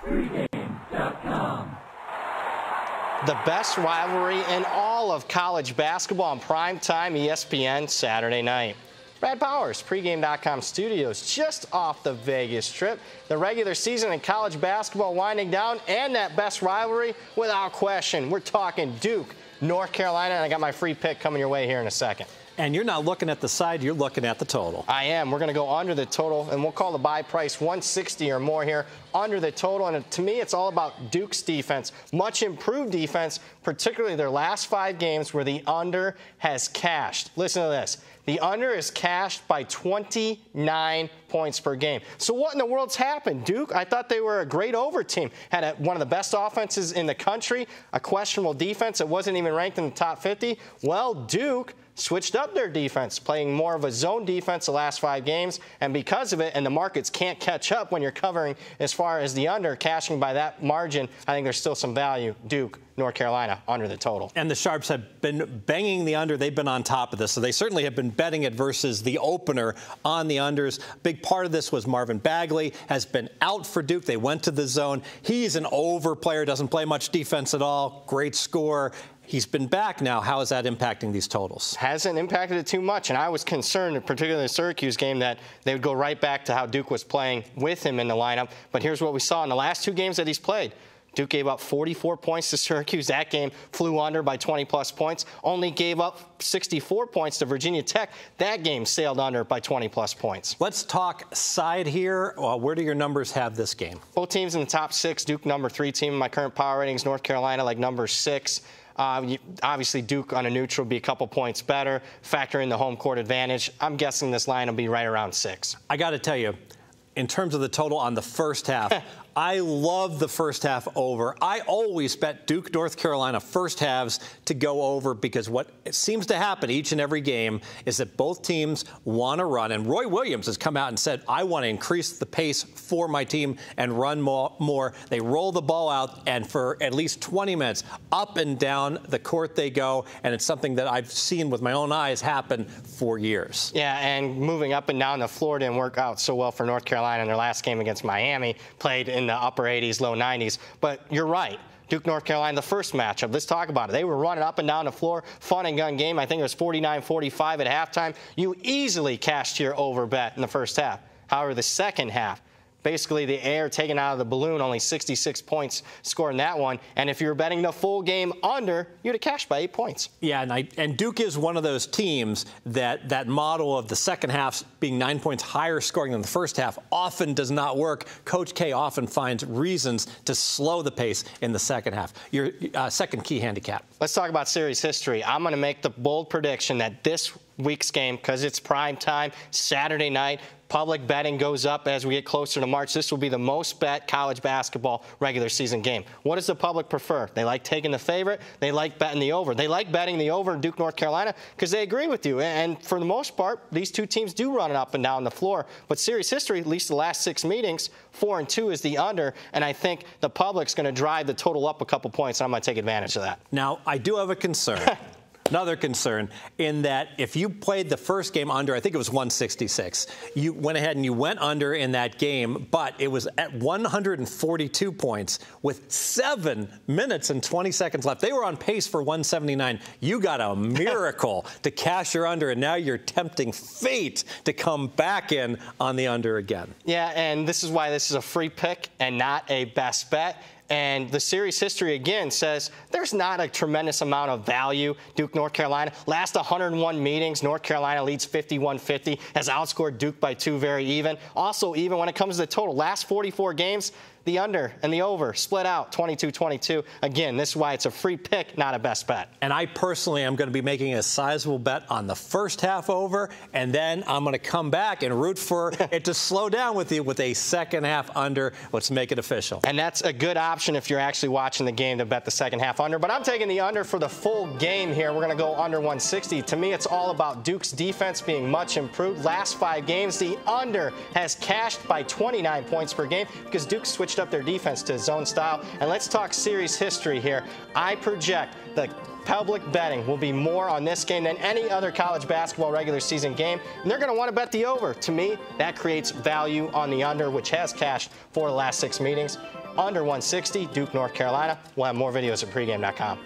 Pregame.com. The best rivalry in all of college basketball on primetime ESPN Saturday night. Brad Powers, Pregame.com studios, just off the Vegas trip. The regular season in college basketball winding down, and that best rivalry, without question. We're talking Duke, North Carolina, and I got my free pick coming your way here in a second. And you're not looking at the side, you're looking at the total. I am. We're going to go under the total, and we'll call the buy price 160 or more here, under the total. And to me, it's all about Duke's defense. Much improved defense, particularly their last 5 games where the under has cashed. Listen to this. The under is cashed by 29 points per game. So what in the world's happened? Duke, I thought they were a great over team. Had one of the best offenses in the country, a questionable defense that wasn't even ranked in the top 50. Well, Duke switched up their defense, playing more of a zone defense the last 5 games, and because of it, and the markets can't catch up when you're covering as far as the under, cashing by that margin, I think there's still some value. Duke, North Carolina, under the total. And the Sharps have been banging the under. They've been on top of this, so they certainly have been betting it versus the opener on the unders. Big part of this was Marvin Bagley has been out for Duke. They went to the zone. He's an over player, doesn't play much defense at all, great scorer. He's been back now. How is that impacting these totals? Hasn't impacted it too much, and I was concerned, particularly in the Syracuse game, that they would go right back to how Duke was playing with him in the lineup. But here's what we saw in the last 2 games that he's played. Duke gave up 44 points to Syracuse. That game flew under by 20-plus points. Only gave up 64 points to Virginia Tech. That game sailed under by 20-plus points. Let's talk side here. Where do your numbers have this game? Both teams in the top 6. Duke, number 3 team in my current power ratings. North Carolina, like number 6. Obviously, Duke on a neutral will be a couple points better. Factor in the home court advantage. I'm guessing this line will be right around 6. I got to tell you, in terms of the total on the first half, I love the first half over. I always bet Duke, North Carolina first halves to go over because what seems to happen each and every game is that both teams want to run. And Roy Williams has come out and said, I want to increase the pace for my team and run more. They roll the ball out, and for at least 20 minutes, up and down the court they go. And it's something that I've seen with my own eyes happen for years. Yeah, and moving up and down the floor didn't work out so well for North Carolina in their last game against Miami. Played in the upper 80s, low 90s. But you're right. Duke, North Carolina, the first matchup. Let's talk about it. They were running up and down the floor. Fun and gun game. I think it was 49-45 at halftime. You easily cashed your over bet in the first half. However, the second half, basically the air taken out of the balloon, only 66 points scored in that one. And if you were betting the full game under, you'd have cashed by 8 points. Yeah, and Duke is one of those teams that model of the second half being 9 points higher scoring than the first half often does not work. Coach K often finds reasons to slow the pace in the second half. Your second key handicap. Let's talk about series history. I'm going to make the bold prediction that this week's game, because it's prime time, Saturday night, public betting goes up as we get closer to March. This will be the most bet college basketball regular season game. What does the public prefer? They like taking the favorite. They like betting the over. They like betting the over in Duke, North Carolina, because they agree with you. And for the most part, these two teams do run it up and down the floor. But series history, at least the last 6 meetings, 4-2 is the under. And I think the public's going to drive the total up a couple points, and I'm going to take advantage of that. Now, I do have a concern. Another concern in that if you played the first game under, I think it was 166, you went ahead and you went under in that game, but it was at 142 points with 7 minutes and 20 seconds left. They were on pace for 179. You got a miracle to cash your under, and now you're tempting fate to come back in on the under again. Yeah, and this is why this is a free pick and not a best bet. And the series history, again, says there's not a tremendous amount of value. Duke, North Carolina, last 101 meetings, North Carolina leads 51-50, has outscored Duke by 2 very even. Also even when it comes to the total, last 44 games, the under and the over split out 22-22. Again, this is why it's a free pick, not a best bet. And I personally am going to be making a sizable bet on the first half over, and then I'm going to come back and root for it to slow down with you with a second half under. Let's make it official. And that's a good option if you're actually watching the game to bet the second half under. But I'm taking the under for the full game here. We're going to go under 160. To me, it's all about Duke's defense being much improved. Last 5 games, the under has cashed by 29 points per game because Duke switched up their defense to zone style. And let's talk series history here. I project the public betting will be more on this game than any other college basketball regular season game, and they're going to want to bet the over. To me, that creates value on the under, which has cashed for the last 6 meetings. Under 160, Duke, North Carolina. We'll have more videos at pregame.com.